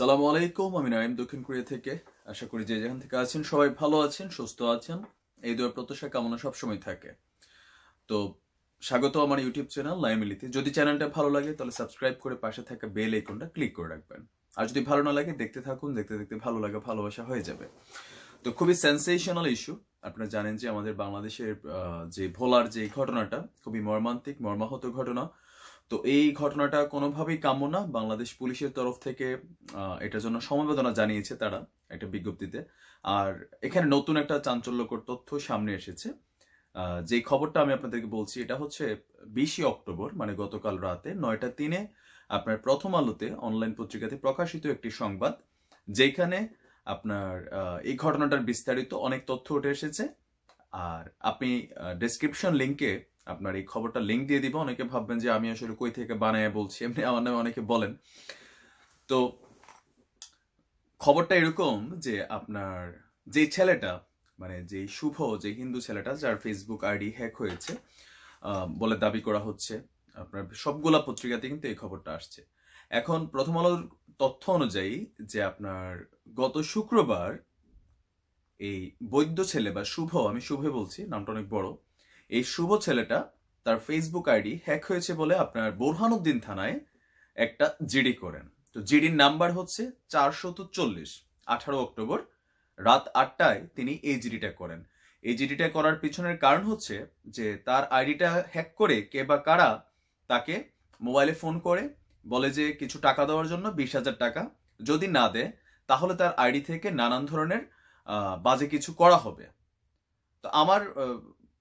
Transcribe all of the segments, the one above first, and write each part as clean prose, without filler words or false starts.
সালামু আলাইকুম। আমি নাইম দক্ষিণ কোরিয়া থেকে। আশা করি যে যেখান থেকে আছেন সবাই ভালো আছেন, সুস্থ আছেন। এই দোয়া প্রত্যাশা কামনা সবসময় থাকে। তো স্বাগত আমার ইউটিউব চ্যানেল লাইমিলিতে। যদি চ্যানেলটা ভালো লাগে তাহলে সাবস্ক্রাইব করে পাশে থাকা বেল আইকনটা ক্লিক করে রাখবেন। আর যদি ভালো না লাগে দেখতে থাকুন, দেখতে দেখতে ভালো লাগা ভালোবাসা হয়ে যাবে। তো খুবই সেন্সেশনাল ইস্যু। আপনারা জানেন যে আমাদের বাংলাদেশের যে ভোলার যে ঘটনাটা খুবই মর্মান্তিক মর্মাহত ঘটনা। তো এই ঘটনাটা কোনোভাবেই কাম্য না। বাংলাদেশ পুলিশের তরফ থেকে এটার জন্য সমবেদনা জানিয়েছে তারা একটা বিজ্ঞপ্তিতে। আর এখানে নতুন একটা চাঞ্চল্যকর তথ্য সামনে এসেছে। যে খবরটা আমি আপনাদেরকে বলছি এটা হচ্ছে 20 অক্টোবর, মানে গতকাল রাতে 9টা 3 আপনার প্রথম আলোতে অনলাইন পত্রিকাতে প্রকাশিত একটি সংবাদ, যেখানে আপনার এই ঘটনাটার বিস্তারিত অনেক তথ্য উঠে এসেছে। আর আপনি ডেসক্রিপশন লিঙ্কে আপনার এই খবরটা লিঙ্ক দিয়ে দিব। অনেকে ভাববেন যে আমি আসলে কই থেকে বানায় বলছি, এমনি আমার নামে অনেকে বলেন। তো খবরটা এরকম যে আপনার যে ছেলেটা, মানে যে শুভ, যে হিন্দু ছেলেটা যার ফেসবুক আইডি হ্যাক হয়েছে বলে দাবি করা হচ্ছে, আপনার সবগুলা পত্রিকাতে কিন্তু এই খবরটা আসছে। এখন প্রথম আলোর তথ্য অনুযায়ী যে আপনার গত শুক্রবার এই বৈদ্য ছেলে বা শুভ, আমি শুভে বলছি, নামটা অনেক বড়, এই শুভ ছেলেটা তার ফেসবুক আইডি হ্যাক হয়েছে বলে আপনার বোরহানুদ্দিন থানায় একটা জিডি করেন। তো জিডির নাম্বার হচ্ছে 440। 18 অক্টোবর রাত 8টায় তিনি এই জিডিটা করেন। এই জিডিটা করার পিছনের কারণ হচ্ছে যে তার আইডিটা হ্যাক করে কে বা কারা তাকে মোবাইলে ফোন করে বলে যে কিছু টাকা দেওয়ার জন্য 20,000 টাকা, যদি না দেয় তাহলে তার আইডি থেকে নানান ধরনের বাজে কিছু করা হবে। তো আমার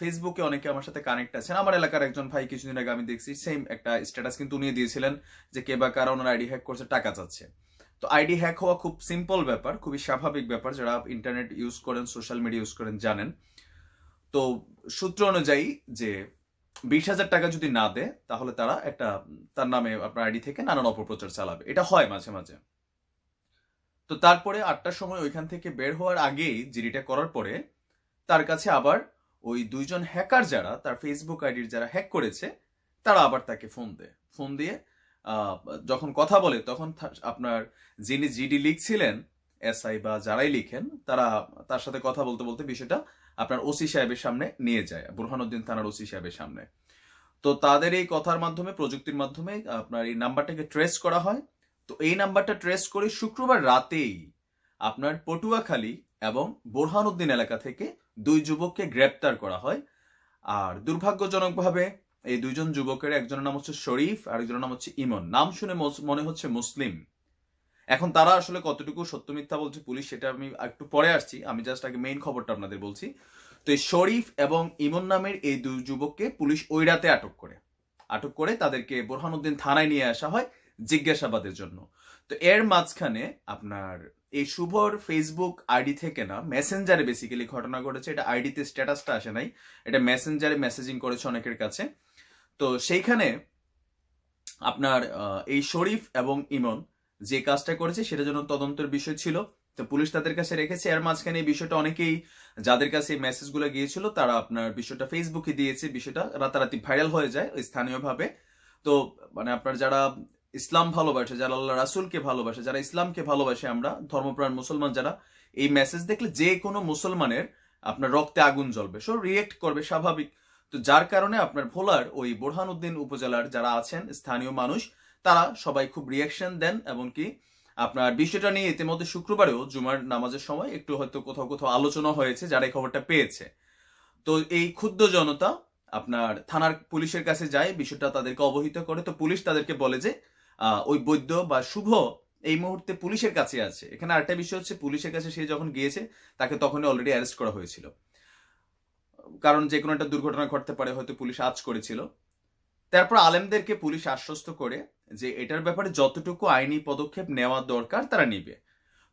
ফেসবুকে অনেকে আমার সাথে কানেক্ট আছেন। আমার এলাকার একজন ভাই কিছুদিন আগে আমি দেখছি সেম একটা স্ট্যাটাস কিন্তু উনি দিয়েছিলেন যে কে বা কারা ওনার আইডি হ্যাক করছে, টাকা চাচ্ছে। তো আইডি হ্যাক হওয়া খুব সিম্পল ব্যাপার, খুবই স্বাভাবিক ব্যাপার। যারা ইন্টারনেট ইউজ করেন, সোশ্যাল মিডিয়া ইউজ করেন জানেন। তো সূত্র অনুযায়ী যে 20,000 টাকা যদি না দেয় তাহলে তারা একটা তার নামে আপনার আইডি থেকে নানান অপপ্রচার চালাবে। এটা হয় মাঝে মাঝে। তো তারপরে 8টার সময় ওইখান থেকে বের হওয়ার আগেই জিডিটা করার পরে তার কাছে আবার ওই দুইজন হ্যাকার যারা তার ফেসবুক আইডির যারা হ্যাক করেছে তারা আবার তাকে ফোন দিয়ে যখন কথা বলে তখন আপনার যিনি জিডি লিখছিলেন, এসআই বা যারাই লিখেন, তারা তার সাথে কথা বলতে বলতে বিষয়টা আপনার ওসি সাহেবের সামনে নিয়ে যায়, বুরহানুদ্দিন থানার ওসি সাহেবের সামনে। তো তাদের এই কথার মাধ্যমে, প্রযুক্তির মাধ্যমে আপনার এই নাম্বারটাকে ট্রেস করা হয়। তো এই নাম্বারটা ট্রেস করে শুক্রবার রাতেই আপনার পটুয়াখালী এবং বোরহানুদ্দিন এলাকা থেকে দুই যুবককে গ্রেপ্তার করা হয়। আর দুর্ভাগ্যজনকভাবে এই দুইজন যুবকের একজনের নাম হচ্ছে শরীফ আর একজনের নাম হচ্ছে ইমন। নাম শুনে মনে হচ্ছে মুসলিম। এখন তারা আসলে কতটুকু সত্য মিথ্যা বলছে পুলিশ সেটা আমি একটু পরে আসছি, আমি জাস্ট আগে মেইন খবরটা আপনাদের বলছি। তো এই শরীফ এবং ইমন নামের এই দুই যুবককে পুলিশ ওই রাতে আটক করে তাদেরকে বোরহানুদ্দিন থানায় নিয়ে আসা হয় জিজ্ঞাসাবাদের জন্য। তো এর মাঝখানে আপনার এই শুভর ফেসবুক আইডি থেকে না, মেসেঞ্জারে বেসিক্যালি ঘটনা ঘটেছে। এটা আইডিতে স্ট্যাটাসটা আসে নাই, এটা মেসেঞ্জারে মেসেজিং করেছে অনেকের কাছে। তো সেইখানে আপনার এই শরীফ এবং ইমন যে কাজটা করেছে সেটা জন্য তদন্তের বিষয় ছিল। তো পুলিশ তাদের কাছে রেখেছে। এর মাঝখানে এই বিষয়টা অনেকেই যাদের কাছে এই মেসেজগুলো গিয়েছিল তারা আপনার বিষয়টা ফেসবুকে দিয়েছে, বিষয়টা রাতারাতি ভাইরাল হয়ে যায় স্থানীয়ভাবে। তো মানে আপনার যারা ইসলাম ভালোবাসে, যারা আল্লাহ রাসূলকে ভালোবাসে, যারা ইসলামকে ভালোবাসে, আমরা ধর্মপ্রাণ মুসলমান যারা, এই মেসেজ দেখলে যে কোনো মুসলমানের আপনার রক্তে আগুন জ্বলবে, সো রিয়েক্ট করবে, স্বাভাবিক। তো যার কারণে আপনার ভোলার ওই বোরহানুদ্দিন উপজেলার যারা আছেন স্থানীয় মানুষ তারা সবাই খুব রিয়াকশন দেন। এমনকি আপনার বিষয়টা নিয়ে ইতিমধ্যে শুক্রবারেও জুমার নামাজের সময় একটু হয়তো কোথাও কোথাও আলোচনা হয়েছে যারা এই খবরটা পেয়েছে। তো এই ক্ষুব্ধ জনতা আপনার থানার পুলিশের কাছে যায়, বিষয়টা তাদেরকে অবহিত করে। তো পুলিশ তাদেরকে বলে যে ওই বৈদ্য বা শুভ এই মুহূর্তে পুলিশের কাছে আছে। এখানে আরেকটা বিষয় হচ্ছে, পুলিশের কাছে সে যখন গিয়েছে তাকে তখনই অলরেডি অ্যারেস্ট করা হয়েছিল, কারণ যে কোনো একটা দুর্ঘটনা ঘটতে পারে, হয়তো পুলিশ আজ করেছিল। তারপর আলেমদেরকে পুলিশ আশ্বস্ত করে যে এটার ব্যাপারে যতটুকু আইনি পদক্ষেপ নেওয়া দরকার তারা নিবে।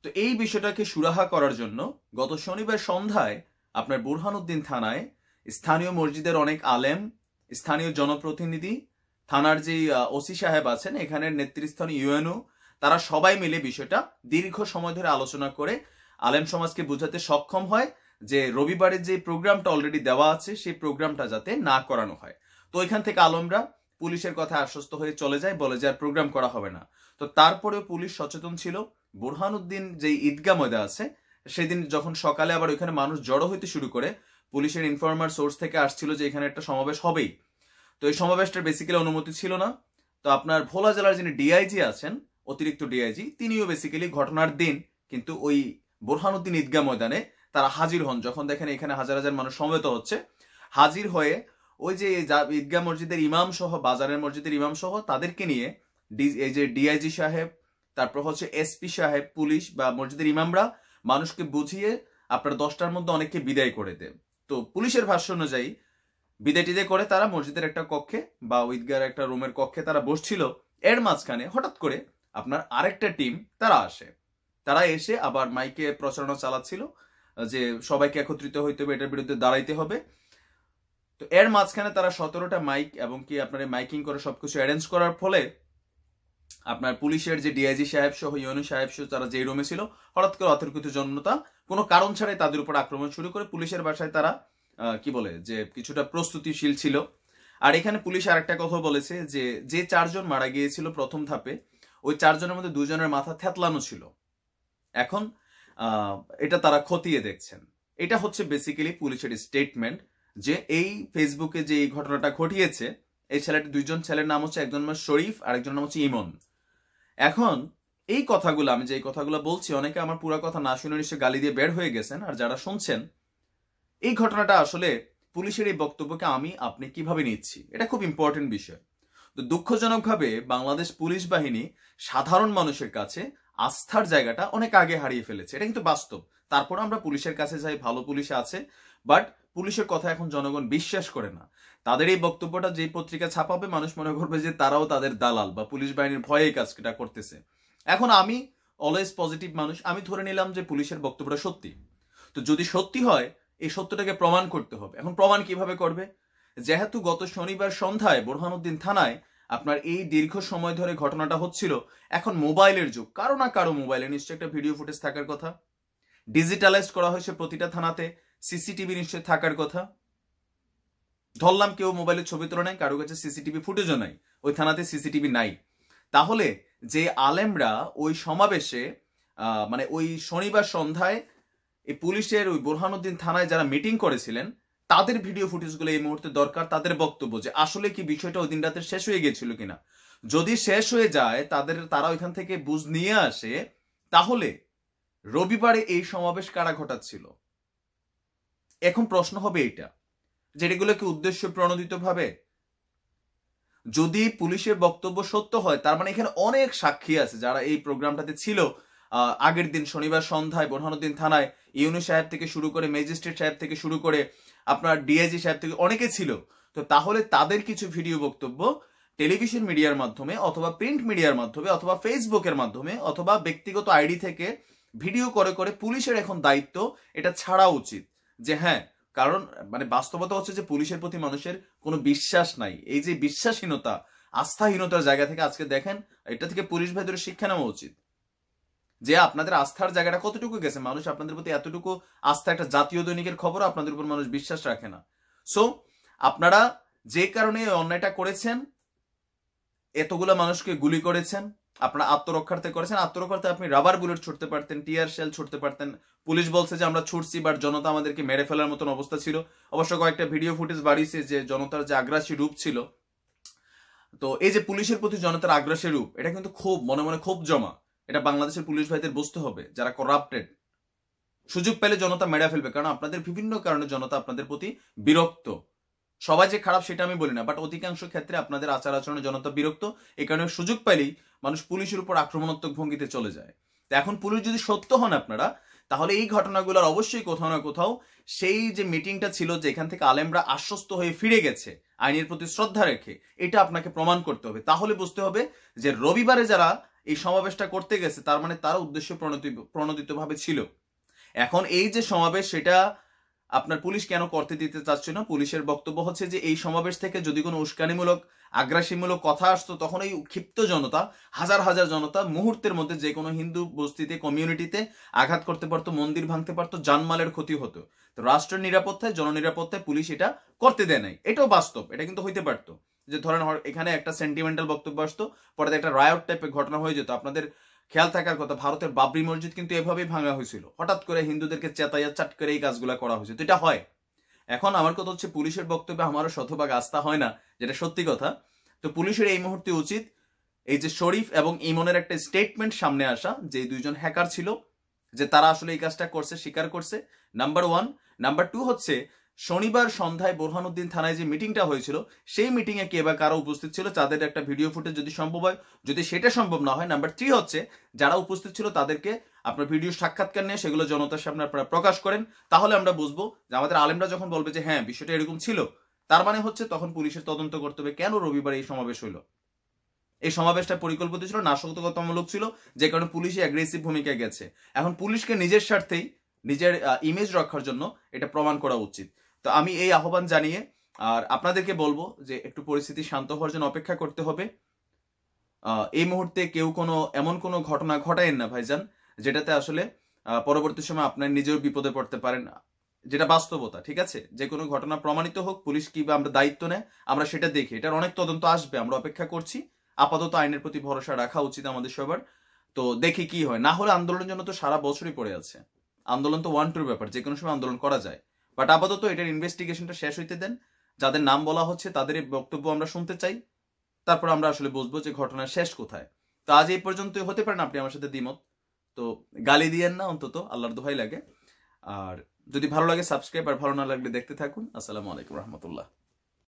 তো এই বিষয়টাকে সুরাহা করার জন্য গত শনিবার সন্ধ্যায় আপনার বুরহানুদ্দিন থানায় স্থানীয় মসজিদের অনেক আলেম, স্থানীয় জনপ্রতিনিধি, থানার যে ওসি সাহেব আছেন, এখানের নেতৃস্থানীয় ইউএনও, তারা সবাই মিলে বিষয়টা দীর্ঘ সময় ধরে আলোচনা করে আলেম সমাজকে বোঝাতে সক্ষম হয় যে রবিবারের যে প্রোগ্রামটা অলরেডি দেওয়া আছে সেই প্রোগ্রামটা যাতে না করানো হয়। তো ওইখান থেকে আলমরা পুলিশের কথা আশ্বস্ত হয়ে চলে যায়, বলে যে আর প্রোগ্রাম করা হবে না। তো তারপরেও পুলিশ সচেতন ছিল, বুরহানুদ্দিন যে ঈদগাহ ময়দান আছে, সেদিন যখন সকালে আবার ওইখানে মানুষ জড়ো হইতে শুরু করে, পুলিশের ইনফরমার সোর্স থেকে আসছিল যে এখানে একটা সমাবেশ হবেই। তো এই সমাবেশটার বেসিক্যালি অনুমতি ছিল না। তো আপনার ভোলা জেলার যিনি ডিআইজি আছেন, অতিরিক্ত ডিআইজি, তিনিও বেসিক্যালি ঘটনার দিন কিন্তু ওই বুরহানুদ্দিন ঈদগাহ ময়দানে তারা হাজির হন। যখন দেখেন এখানে হাজার হাজার মানুষ সমবেত হচ্ছে, হাজির হয়ে ওই যে ঈদগাহ মসজিদের ইমাম সহ, বাজারের মসজিদের ইমাম সহ তাদেরকে নিয়ে এই যে ডিআইজি সাহেব, তারপর হচ্ছে এসপি সাহেব, পুলিশ বা মসজিদের ইমামরা মানুষকে বুঝিয়ে আপনার 10টার মধ্যে অনেককে বিদায় করে দেয়। তো পুলিশের ভাষ্য অনুযায়ী বিদায় টিদায় করে তারা মসজিদের একটা কক্ষে বা ঈদগাহের একটা রুমের কক্ষে তারা বসছিল। এর মাঝখানে হঠাৎ করে আপনার আরেকটা টিম তারা আসে। তারা এসে আবার মাইকে প্রচারণা চালাচ্ছিল যে সবাইকে একত্রিত হইতে হবে, এটার বিরুদ্ধে দাঁড়াইতে হবে। তো এর মাঝখানে তারা 17টা মাইক এবং কি আপনার মাইকিং করে সবকিছু অ্যারেঞ্জ করার ফলে আপনার পুলিশের যে ডিআইজি সাহেব সহ ইউনু সাহেব সহ তারা যে রুমে ছিল, হঠাৎ করে অতর্কিত জনতা কোনো কারণ ছাড়াই তাদের উপর আক্রমণ শুরু করে। পুলিশের বাসায় তারা কি বলে যে কিছুটা প্রস্তুতিশীল ছিল। আর এখানে পুলিশ আরেকটা কথা বলেছে যে যে 4 জন মারা গিয়েছিল প্রথম ধাপে, ওই 4 জনের মধ্যে 2 জনের মাথা থেতলানো ছিল। এখন এটা তারা খতিয়ে দেখছেন। এটা হচ্ছে বেসিক্যালি পুলিশের স্টেটমেন্ট যে এই ফেসবুকে যে এই ঘটনাটা ঘটিয়েছে, এই ছেলেটি 2 জন ছেলের নাম হচ্ছে, একজন নাম শরীফ আর একজন নাম হচ্ছে ইমন। এখন এই কথাগুলো আমি যে কথাগুলো বলছি, অনেকে আমার পুরো কথা না শুনে নিশ্চয় গালি দিয়ে বের হয়ে গেছেন। আর যারা শুনছেন, এই ঘটনাটা আসলে পুলিশের এই বক্তব্যকে আমি আপনি কিভাবে নিচ্ছি, এটা খুব ইম্পর্টেন্ট বিষয়। তো দুঃখজনকভাবে বাংলাদেশ পুলিশ বাহিনী সাধারণ মানুষের কাছে আস্থার জায়গাটা অনেক আগে হারিয়ে ফেলেছে, এটা কিন্তু বাস্তব। তারপর আমরা পুলিশের কাছে যাই, ভালো পুলিশ আছে, বাট পুলিশের কথা এখন জনগণ বিশ্বাস করে না। তাদের এই বক্তব্যটা যে পত্রিকা ছাপাবে, মানুষ মনে করবে যে তারাও তাদের দালাল বা পুলিশ বাহিনীর ভয়ে এই কাজটা করতেছে। এখন আমি অলওয়েজ পজিটিভ মানুষ, আমি ধরে নিলাম যে পুলিশের বক্তব্যটা সত্যি। তো যদি সত্যি হয়, এই সত্যটাকে প্রমাণ করতে হবে। এখন প্রমাণ কিভাবে করবে? যেহেতু গত শনিবার সন্ধ্যায় বুরহানুদ্দিন থানায় আপনার এই দীর্ঘ সময় ধরে ঘটনাটা হচ্ছিল, এখন মোবাইলের যুগ, কারো না কারো মোবাইলে নিশ্চয়ই একটা ভিডিও ফুটেজ থাকার কথা। ডিজিটালাইজ করা হয়েছে প্রতিটা থানাতে, সিসিটিভি নিশ্চয়ই থাকার কথা। ধরলাম কেউ মোবাইলের ছবি তোলা নাই, কারো কাছে সিসিটিভি ফুটেজও নাই, ওই থানাতে সিসিটিভি নাই। তাহলে যে আলেমরা ওই সমাবেশে মানে ওই শনিবার সন্ধ্যায় এই পুলিশের ওই বুরহানুদ্দিন থানায় যারা মিটিং করেছিলেন, তাদের ভিডিও ফুটেজগুলো এই মুহূর্তে দরকার। তাদের বক্তব্য যে আসলে কি বিষয়টা ওই দিন রাতে শেষ হয়ে গিয়েছিল কিনা। যদি শেষ হয়ে যায়, তারা ওইখান থেকে বুঝ নিয়ে আসে, তাহলে রবিবারে এই সমাবেশ কারা ঘটাচ্ছিল। এখন প্রশ্ন হবে এইটা, যে এগুলো কি উদ্দেশ্য প্রণোদিত ভাবে? যদি পুলিশের বক্তব্য সত্য হয়, তার মানে এখানে অনেক সাক্ষী আছে যারা এই প্রোগ্রামটাতে ছিল। আগের দিন শনিবার সন্ধ্যায় বুরহানুদ্দিন থানায় ইউনু সাহেব থেকে শুরু করে, ম্যাজিস্ট্রেট সাহেব থেকে শুরু করে, আপনার ডিআইজি সাহেব থেকে অনেকে ছিল। তো তাহলে তাদের কিছু ভিডিও বক্তব্য টেলিভিশন মিডিয়ার মাধ্যমে অথবা প্রিন্ট মিডিয়ার মাধ্যমে অথবা ফেসবুকের মাধ্যমে অথবা ব্যক্তিগত আইডি থেকে ভিডিও করে করে পুলিশের এখন দায়িত্ব এটা ছাড়া উচিত। যে হ্যাঁ, কারণ মানে বাস্তবতা হচ্ছে যে পুলিশের প্রতি মানুষের কোনো বিশ্বাস নাই। এই যে বিশ্বাসহীনতা, আস্থাহীনতার জায়গা থেকে আজকে দেখেন, এটা থেকে পুলিশ ভাইদের শিক্ষা নেওয়া উচিত যে আপনাদের আস্থার জায়গাটা কতটুকু গেছে। মানুষ আপনাদের প্রতি এতটুকু আস্থা, একটা জাতীয় দৈনিকের খবর আপনাদের উপর মানুষ বিশ্বাস রাখে না। সো আপনারা যে কারণে অন্যায়টা করেছেন, এতগুলো মানুষকে গুলি করেছেন, আপনারা আত্মরক্ষার্থে করেছেন। আত্মরক্ষার্থে আপনি রাবার বুলেট ছুটতে পারতেন, টিয়ার শেল ছুটতে পারতেন। পুলিশ বলছে যে আমরা ছুটছি, বাট জনতা আমাদেরকে মেরে ফেলার মতন অবস্থা ছিল। অবশ্য কয়েকটা ভিডিও ফুটেজ বাড়িয়েছে যে জনতার যে আগ্রাসী রূপ ছিল। তো এই যে পুলিশের প্রতি জনতার আগ্রাসী রূপ, এটা কিন্তু খুব মনে মনে খুব জমা। এটা বাংলাদেশের পুলিশ ভাইদের বুঝতে হবে, যারা করাপ্টেড। সুযোগ পেলে জনতা মেরে ফেলবে, কারণ আপনাদের বিভিন্ন কারণে জনতা আপনাদের প্রতি বিরক্ত। সবাই যে খারাপ সেটা আমি বলি না, বাট অধিকাংশ ক্ষেত্রে আপনাদের আচার আচরণে জনতা বিরক্ত। এই কারণে সুযোগ পেলেই মানুষ পুলিশের উপর আক্রমণাত্মক ভঙ্গিতে চলে যায়। তো এখন পুলিশ যদি সত্য হন আপনারা, তাহলে এই ঘটনাগুলোর অবশ্যই কোথাও না কোথাও সেই যে মিটিংটা ছিল, যে এখান থেকে আলেমরা আশ্বস্ত হয়ে ফিরে গেছে আইনের প্রতি শ্রদ্ধা রেখে, এটা আপনাকে প্রমাণ করতে হবে। তাহলে বুঝতে হবে যে রবিবারে যারা এই সমাবেশটা করতে গেছে, তার মানে তারা উদ্দেশ্য প্রণোদিত ভাবে ছিল। এখন এই যে সমাবেশ, সেটা আপনার পুলিশ কেন করতে দিতে চাচ্ছে না? পুলিশের বক্তব্য হচ্ছে যে এই সমাবেশ থেকে যদি কোনো উস্কানিমূলক, আগ্রাসীমূলক কথা আসতো, তখন এই ক্ষিপ্ত জনতা, হাজার হাজার জনতা মুহূর্তের মধ্যে যে কোনো হিন্দু বস্তিতে, কমিউনিটিতে আঘাত করতে পারতো, মন্দির ভাঙতে পারতো, জানমালের ক্ষতি হতো। তো রাষ্ট্রের নিরাপত্তায়, জননিরাপত্তায় পুলিশ এটা করতে দেয় নাই। এটাও বাস্তব, এটা কিন্তু হইতে পারতো যে ধরেন এখানে একটা সেন্টিমেন্টাল বক্তব্য আসতো, পরে একটা রায়ট টাইপের ঘটনা হয়ে যেত। আপনাদের খেয়াল থাকার কথা, ভারতের বাবরি মসজিদ কিন্তু এভাবেই ভাঙা হয়েছিল, হঠাৎ করে হিন্দুদেরকে চেতাইয়া চাট করে এই কাজগুলা করা হয়েছে। তো এটা হয়। এখন আমার কথা হচ্ছে, পুলিশের বক্তব্যে আমারও শতভাগ আস্থা হয় না, যেটা সত্যি কথা। তো পুলিশের এই মুহূর্তে উচিত এই যে শরীফ এবং ইমনের একটা স্টেটমেন্ট সামনে আসা, যে দুইজন হ্যাকার ছিল, যে তারা আসলে এই কাজটা করছে, স্বীকার করছে, নাম্বার 1। নাম্বার 2 হচ্ছে, শনিবার সন্ধ্যায় বোরহানুদ্দিন থানায় যে মিটিংটা হয়েছিল, সেই মিটিং এ কে বা কারা উপস্থিত ছিল, তাদের একটা ভিডিও ফুটেজ যদি সম্ভব হয়, যদি সেটা সম্ভব না হয়, নাম্বার 3 হচ্ছে, যারা উপস্থিত ছিল তাদেরকে আপনার ভিডিও সাক্ষাৎকার নিয়ে সেগুলো জনতার সামনে আপনারা প্রকাশ করেন। তাহলে আমরা বুঝবো যে আমাদের আলেমরা যখন বলবে যে হ্যাঁ বিষয়টা এরকম ছিল, তার মানে হচ্ছে তখন পুলিশের তদন্ত করতে হবে কেন রবিবার এই সমাবেশ হইলো। এই সমাবেশটা পরিকল্পিত ছিল, নাশকতামূলক ছিল, যে কারণে পুলিশই অ্যাগ্রেসিভ ভূমিকায় গেছে। এখন পুলিশকে নিজের স্বার্থেই, নিজের ইমেজ রক্ষার জন্য এটা প্রমাণ করা উচিত। তো আমি এই আহ্বান জানিয়ে আর আপনাদেরকে বলবো যে একটু পরিস্থিতি শান্ত হওয়ার জন্য অপেক্ষা করতে হবে। এই মুহূর্তে কেউ এমন কোনো ঘটনা ঘটায়েন না ভাইজান, যেটাতে আসলে পরবর্তী সময় আপনার নিজেও বিপদে পড়তে পারেন, যেটা বাস্তবতা। ঠিক আছে, যে কোনো ঘটনা প্রমাণিত হোক, পুলিশ কি বা আমরা দায়িত্ব নেয়, আমরা সেটা দেখি। এটার অনেক তদন্ত আসবে, আমরা অপেক্ষা করছি। আপাতত আইনের প্রতি ভরসা রাখা উচিত আমাদের সবার। তো দেখি কি হয়। না হলে আন্দোলনের জন্য তো সারা বছরই পড়ে আছে। আন্দোলন তো 1-2 ব্যাপার, যে কোনো সময় আন্দোলন করা যায়। বাট আপাতত এটার ইনভেস্টিগেশনটা শেষ হইতে দেন। যাদের নাম বলা হচ্ছে তাদের বক্তব্য আমরা শুনতে চাই, তারপর আমরা আসলে বুঝবো যে ঘটনার শেষ কোথায়। তো আজ এই পর্যন্তই, হতে পারেন আপনি আমার সাথে দ্বিমত, তো গালি দিয়েন না অন্তত, আল্লাহর দোহাই লাগে। আর যদি ভালো লাগে সাবস্ক্রাইব, আর ভালো না লাগলে দেখতে থাকুন। আসসালামু আলাইকুম রহমতুল্লাহ।